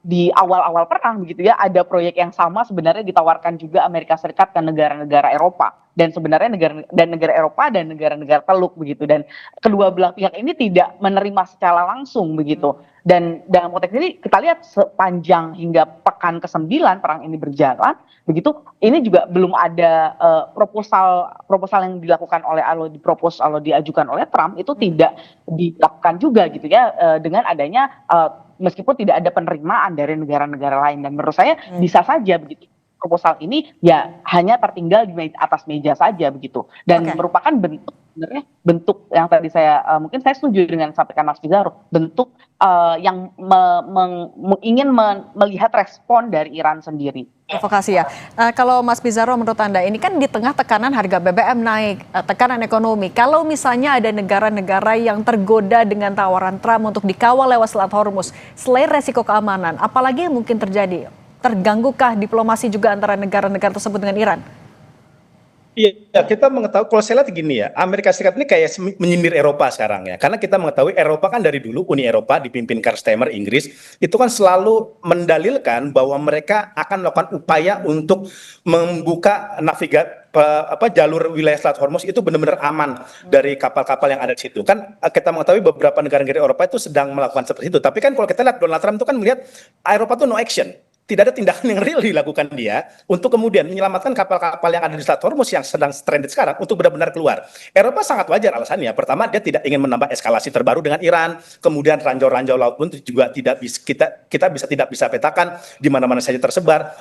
di awal-awal perang begitu ya, ada proyek yang sama sebenarnya ditawarkan juga Amerika Serikat ke negara-negara Eropa, dan sebenarnya negara Eropa dan negara-negara Teluk begitu, dan kedua belah pihak ini tidak menerima secara langsung begitu. Dan dalam konteks ini kita lihat sepanjang hingga pekan ke-9 perang ini berjalan begitu, ini juga belum ada proposal yang dilakukan oleh diajukan oleh Trump itu tidak dilakukan juga gitu ya, dengan adanya meskipun tidak ada penerimaan dari negara-negara lain, dan menurut saya bisa saja begitu proposal ini ya hanya tertinggal di atas meja saja begitu, dan merupakan bentuk yang tadi saya mungkin saya setuju dengan sampaikan Mas Pizarro, bentuk yang ingin melihat respon dari Iran sendiri. Provokasi ya. Kalau Mas Pizarro, menurut Anda ini kan di tengah tekanan harga BBM naik, tekanan ekonomi, kalau misalnya ada negara-negara yang tergoda dengan tawaran Trump untuk dikawal lewat Selat Hormuz, selain resiko keamanan, apalagi yang mungkin terjadi? Terganggukah diplomasi juga antara negara-negara tersebut dengan Iran? Iya, kita mengetahui, kalau saya lihat gini ya, Amerika Serikat ini kayak menyindir Eropa sekarang ya. Karena kita mengetahui Eropa kan dari dulu, Uni Eropa dipimpin Keir Starmer Inggris, itu kan selalu mendalilkan bahwa mereka akan melakukan upaya untuk membuka jalur wilayah Selat Hormuz itu benar-benar aman dari kapal-kapal yang ada di situ. Kan kita mengetahui beberapa negara-negara Eropa itu sedang melakukan seperti itu. Tapi kan kalau kita lihat Donald Trump itu kan melihat Eropa itu no action. Tidak ada tindakan yang real dilakukan dia untuk kemudian menyelamatkan kapal-kapal yang ada di Selat Hormuz yang sedang stranded sekarang untuk benar-benar keluar. Eropa sangat wajar alasannya. Pertama, dia tidak ingin menambah eskalasi terbaru dengan Iran. Kemudian ranjau-ranjau laut pun juga tidak bisa kita tidak bisa petakan di mana-mana saja tersebar.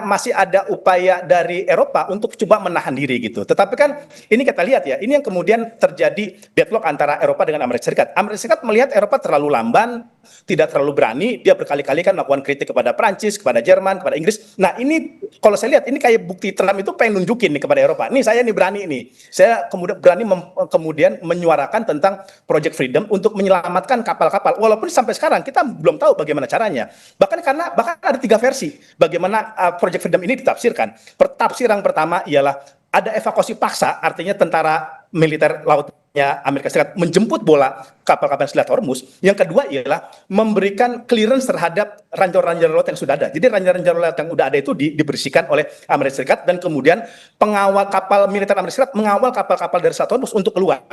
Masih ada upaya dari Eropa untuk coba menahan diri gitu. Tetapi kan ini kita lihat ya, ini yang kemudian terjadi deadlock antara Eropa dengan Amerika Serikat. Amerika Serikat melihat Eropa terlalu lamban, tidak terlalu berani. Dia berkali-kali kan melakukan kritik kepada Prancis, kepada Jerman, kepada Inggris. Nah, ini kalau saya lihat ini kayak bukti Trump itu pengen nunjukin nih kepada Eropa. Nih saya nih berani nih. Saya kemudian berani kemudian menyuarakan tentang Project Freedom untuk menyelamatkan kapal-kapal. Walaupun sampai sekarang kita belum tahu bagaimana caranya. Bahkan ada 3 versi bagaimana Project Freedom ini ditafsirkan. Tafsiran pertama ialah ada evakuasi paksa, artinya tentara militer lautnya Amerika Serikat menjemput bola kapal-kapal Selat Hormuz. Yang kedua ialah memberikan clearance terhadap ranjau-ranjau laut yang sudah ada. Jadi ranjau-ranjau laut yang sudah ada itu dibersihkan oleh Amerika Serikat, dan kemudian pengawal kapal militer Amerika Serikat mengawal kapal-kapal dari Selat Hormuz untuk keluar.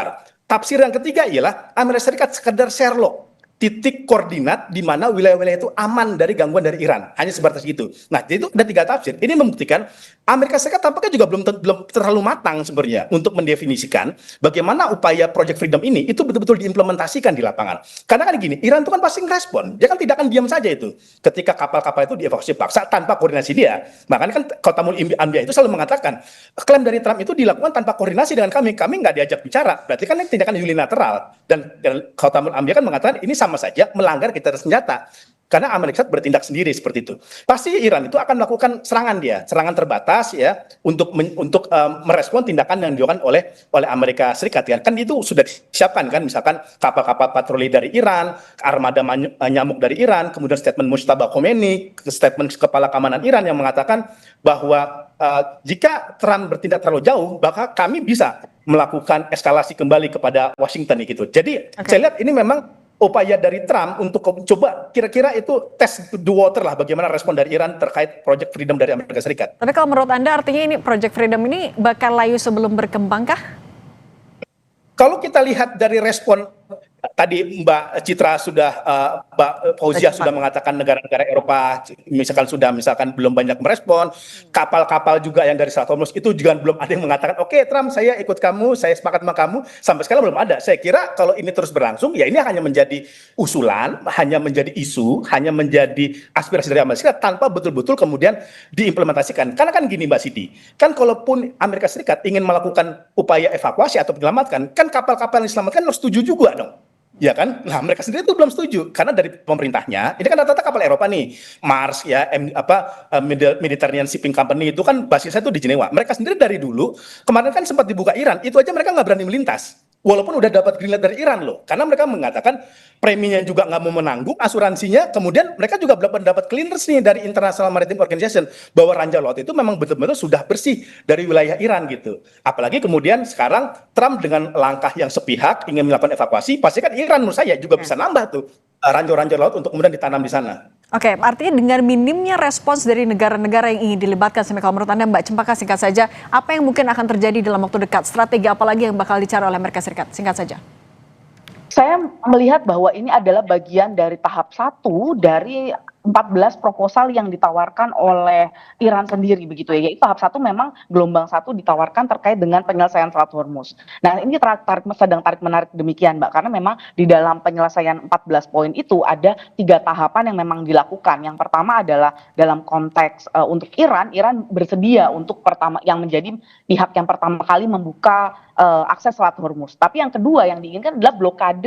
Tafsir yang ketiga ialah Amerika Serikat sekedar Sherlock. titik koordinat di mana wilayah-wilayah itu aman dari gangguan dari Iran. Hanya sebatas itu. Nah, jadi itu ada 3 tafsir. Ini membuktikan Amerika Serikat tampaknya juga belum terlalu matang sebenarnya untuk mendefinisikan bagaimana upaya Project Freedom ini itu betul-betul diimplementasikan di lapangan. Karena kan gini, Iran itu kan pasti ngerespon. Dia kan tidak akan diam saja itu ketika kapal-kapal itu dievakuasi paksa tanpa koordinasi dia. Makanya kan Khotamul Anbiya itu selalu mengatakan klaim dari Trump itu dilakukan tanpa koordinasi dengan kami nggak diajak bicara. Berarti kan ini tindakan unilateral. Dan Khotamul Anbiya kan mengatakan ini sama saja melanggar gencatan senjata. Karena Amerika Serikat bertindak sendiri seperti itu. Pasti Iran itu akan melakukan serangan terbatas ya untuk merespon tindakan yang dilakukan oleh Amerika Serikat ya. Kan itu sudah disiapkan kan, misalkan kapal-kapal patroli dari Iran, armada nyamuk dari Iran, kemudian statement Mujtaba Khomeini, statement kepala keamanan Iran yang mengatakan bahwa jika Trump bertindak terlalu jauh, maka kami bisa melakukan eskalasi kembali kepada Washington gitu. Jadi saya lihat ini memang upaya dari Trump untuk coba kira-kira itu test the water lah bagaimana respon dari Iran terkait Project Freedom dari Amerika Serikat. Tapi kalau menurut Anda artinya ini Project Freedom ini bakal layu sebelum berkembang kah? Kalau kita lihat dari respon tadi Mbak Citra sudah, Mbak Fauzia sudah mengatakan negara-negara Eropa misalkan belum banyak merespon, kapal-kapal juga yang dari Selat Hormuz itu juga belum ada yang mengatakan oke, Trump saya ikut kamu, saya sepakat sama kamu, sampai sekarang belum ada. Saya kira kalau ini terus berlangsung ya ini hanya menjadi usulan, hanya menjadi isu, hanya menjadi aspirasi dari Amerika Serikat tanpa betul-betul kemudian diimplementasikan. Karena kan gini Mbak Siti, kan kalaupun Amerika Serikat ingin melakukan upaya evakuasi atau menyelamatkan, kan kapal-kapal yang diselamatkan harus setuju juga dong. Ya kan? Nah, mereka sendiri itu belum setuju karena dari pemerintahnya, ini kan rata-rata kapal Eropa nih, Mars ya, Mediterranean Shipping Company itu kan basisnya itu di Jenewa. Mereka sendiri dari dulu kemarin kan sempat dibuka Iran, itu aja mereka nggak berani melintas. Walaupun udah dapat green light dari Iran loh, karena mereka mengatakan preminya juga nggak mau menanggung, asuransinya, kemudian mereka juga belum dapat clearance nih dari International Maritime Organization bahwa ranjau laut itu memang betul-betul sudah bersih dari wilayah Iran gitu. Apalagi kemudian sekarang Trump dengan langkah yang sepihak ingin melakukan evakuasi, pasti kan Iran menurut saya juga bisa nambah tuh ranjau-ranjau laut untuk kemudian ditanam di sana. Oke, artinya dengan minimnya respons dari negara-negara yang ingin dilibatkan, kalau menurut Anda Mbak Cempaka singkat saja, apa yang mungkin akan terjadi dalam waktu dekat? Strategi apa lagi yang bakal dicari oleh Amerika Serikat? Singkat saja. Saya melihat bahwa ini adalah bagian dari tahap 1 dari 14 proposal yang ditawarkan oleh Iran sendiri begitu ya. Yaitu tahap 1 memang gelombang 1 ditawarkan terkait dengan penyelesaian Selat Hormuz. Nah, ini sedang tarik menarik demikian Mbak, karena memang di dalam penyelesaian 14 poin itu ada 3 tahapan yang memang dilakukan. Yang pertama adalah dalam konteks untuk Iran bersedia untuk yang menjadi pihak yang pertama kali membuka akses Selat Hormuz. Tapi yang kedua yang diinginkan adalah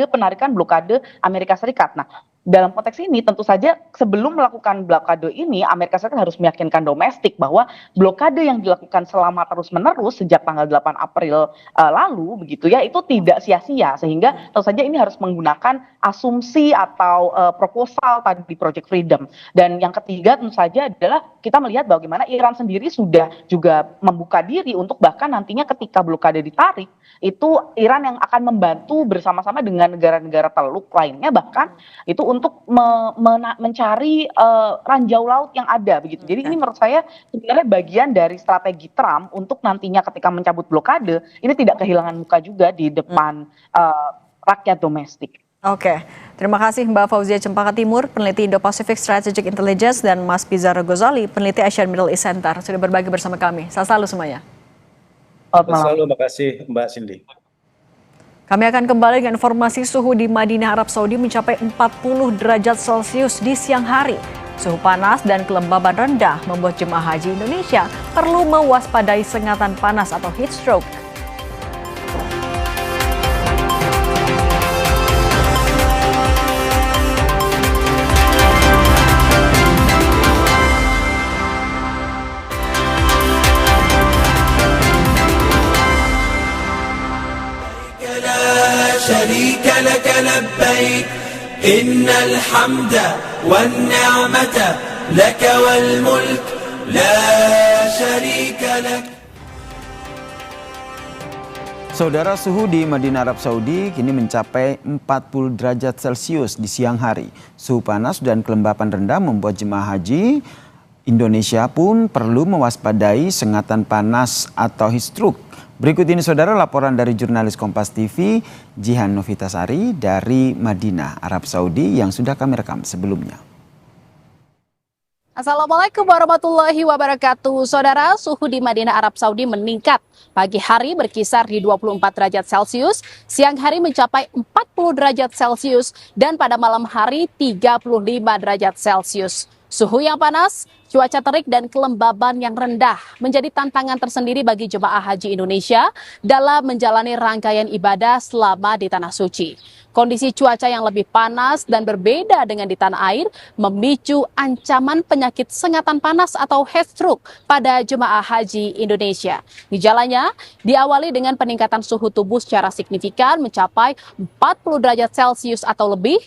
penarikan blokade Amerika Serikat. Nah, dalam konteks ini tentu saja sebelum melakukan blokade ini Amerika Serikat harus meyakinkan domestik bahwa blokade yang dilakukan selama terus-menerus sejak tanggal 8 April lalu begitu ya itu tidak sia-sia, sehingga tentu saja ini harus menggunakan asumsi atau proposal tadi di Project Freedom. Dan yang ketiga tentu saja adalah kita melihat bagaimana Iran sendiri sudah juga membuka diri untuk bahkan nantinya ketika blokade ditarik itu Iran yang akan membantu bersama-sama dengan negara-negara teluk lainnya bahkan itu untuk mencari ranjau laut yang ada begitu. Jadi ini menurut saya sebenarnya bagian dari strategi Trump untuk nantinya ketika mencabut blokade ini tidak kehilangan muka juga di depan rakyat domestik. Oke, terima kasih Mbak Fauzia Cempaka Timur, peneliti Indo-Pacific Strategic Intelligence, dan Mas Pizarro Ghazali, peneliti Asian Middle East Center, sudah berbagi bersama kami. Sehat selalu semuanya. Selalu, makasih Mbak Cindy. Kami akan kembali dengan informasi suhu di Madinah, Arab Saudi mencapai 40 derajat Celcius di siang hari. Suhu panas dan kelembaban rendah membuat jemaah haji Indonesia perlu mewaspadai sengatan panas atau heat stroke. شريك لك لبيك إن الحمد والنعمة لك والملك لا شريك لك. Saudara, suhu di Madinah Arab Saudi kini mencapai 40 derajat Celcius di siang hari. Suhu panas dan kelembapan rendah membuat jemaah haji Indonesia pun perlu mewaspadai sengatan panas atau heat stroke. Berikut ini saudara laporan dari jurnalis Kompas TV Jihan Novitasari dari Madinah, Arab Saudi yang sudah kami rekam sebelumnya. Assalamualaikum warahmatullahi wabarakatuh. Saudara, suhu di Madinah Arab Saudi meningkat. Pagi hari berkisar di 24 derajat Celcius, siang hari mencapai 40 derajat Celcius, dan pada malam hari 35 derajat Celcius. Suhu yang panas, cuaca terik dan kelembaban yang rendah menjadi tantangan tersendiri bagi jemaah haji Indonesia dalam menjalani rangkaian ibadah selama di Tanah Suci. Kondisi cuaca yang lebih panas dan berbeda dengan di tanah air memicu ancaman penyakit sengatan panas atau heat stroke pada jemaah haji Indonesia. Gejalanya diawali dengan peningkatan suhu tubuh secara signifikan mencapai 40 derajat Celcius atau lebih,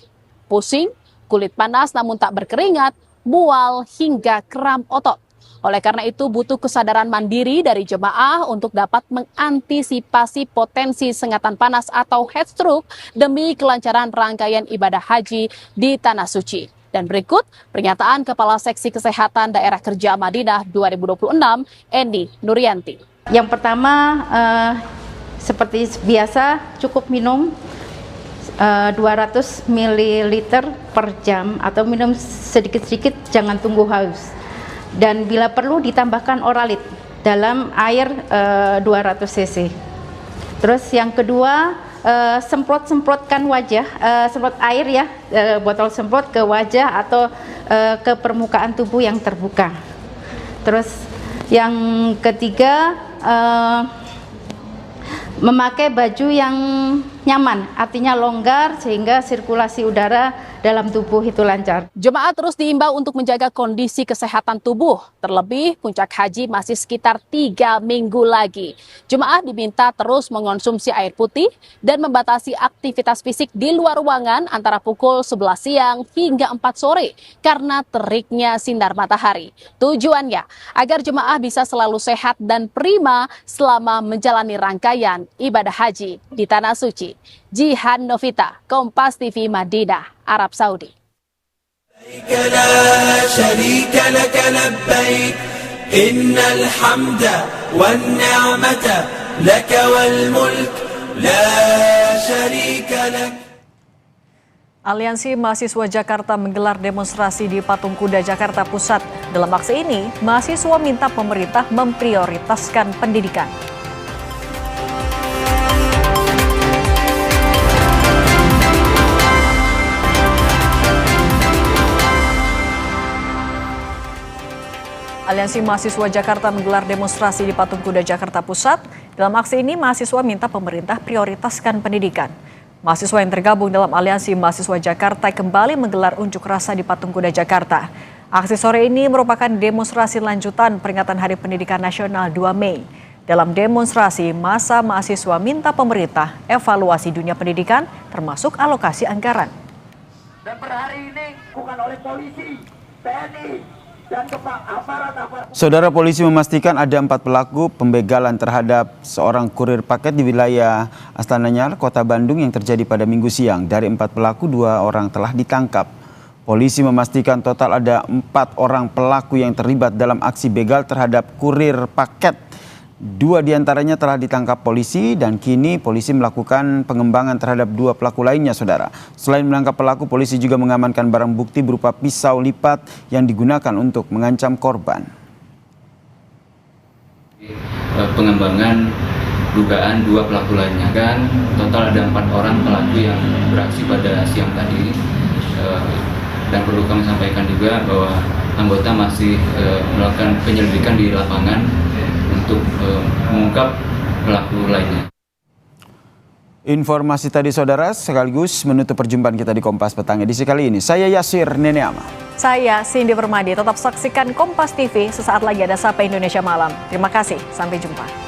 pusing, kulit panas namun tak berkeringat, mual hingga kram otot. Oleh karena itu butuh kesadaran mandiri dari jemaah untuk dapat mengantisipasi potensi sengatan panas atau heat stroke demi kelancaran rangkaian ibadah haji di Tanah Suci. Dan berikut pernyataan Kepala Seksi Kesehatan Daerah Kerja Madinah 2026, Eni Nuryanti. Yang pertama, seperti biasa cukup minum 200 ml per jam atau minum sedikit-sedikit, jangan tunggu haus. Dan bila perlu ditambahkan oralit dalam air 200 cc. Terus yang kedua, semprot-semprotkan wajah, semprot air ya, botol semprot ke wajah atau ke permukaan tubuh yang terbuka. Terus yang ketiga, memakai baju yang nyaman, artinya longgar sehingga sirkulasi udara dalam tubuh itu lancar. Jemaah terus diimbau untuk menjaga kondisi kesehatan tubuh, terlebih puncak haji masih sekitar 3 minggu lagi. Jemaah diminta terus mengonsumsi air putih dan membatasi aktivitas fisik di luar ruangan antara pukul 11 siang hingga 4 sore karena teriknya sinar matahari. Tujuannya agar jemaah bisa selalu sehat dan prima selama menjalani rangkaian ibadah haji di Tanah Suci. Jihan Novita, Kompas TV Madinah, Arab Saudi. لا شريك لك لبيك إن الحمد والنعمة لك والملك لا شريك لك. Aliansi Mahasiswa Jakarta menggelar demonstrasi di Patung Kuda Jakarta Pusat. Dalam aksi ini, mahasiswa minta pemerintah memprioritaskan pendidikan. Aliansi Mahasiswa Jakarta menggelar demonstrasi di Patung Kuda Jakarta Pusat. Dalam aksi ini, mahasiswa minta pemerintah prioritaskan pendidikan. Mahasiswa yang tergabung dalam Aliansi Mahasiswa Jakarta kembali menggelar unjuk rasa di Patung Kuda Jakarta. Aksi sore ini merupakan demonstrasi lanjutan peringatan Hari Pendidikan Nasional 2 Mei. Dalam demonstrasi, massa mahasiswa minta pemerintah evaluasi dunia pendidikan termasuk alokasi anggaran. Dan per hari ini bukan oleh polisi, TNI, dan aparat. Saudara, polisi memastikan ada 4 pelaku pembegalan terhadap seorang kurir paket di wilayah Astana Anyar, Kota Bandung yang terjadi pada Minggu siang. Dari 4 pelaku, 2 orang telah ditangkap. Polisi memastikan total ada 4 orang pelaku yang terlibat dalam aksi begal terhadap kurir paket. 2 diantaranya telah ditangkap polisi dan kini polisi melakukan pengembangan terhadap 2 pelaku lainnya, saudara. Selain menangkap pelaku, polisi juga mengamankan barang bukti berupa pisau lipat yang digunakan untuk mengancam korban. Pengembangan dugaan 2 pelaku lainnya, kan total ada 4 orang pelaku yang beraksi pada siang tadi. Dan perlu kami sampaikan juga bahwa anggota masih melakukan penyelidikan di lapangan untuk mengungkap pelaku lainnya. Informasi tadi saudara sekaligus menutup perjumpaan kita di Kompas Petang edisi kali ini. Saya Yasir Neneama. Saya Cindy Permadi. Tetap saksikan Kompas TV, sesaat lagi ada Sapa Indonesia Malam. Terima kasih, sampai jumpa.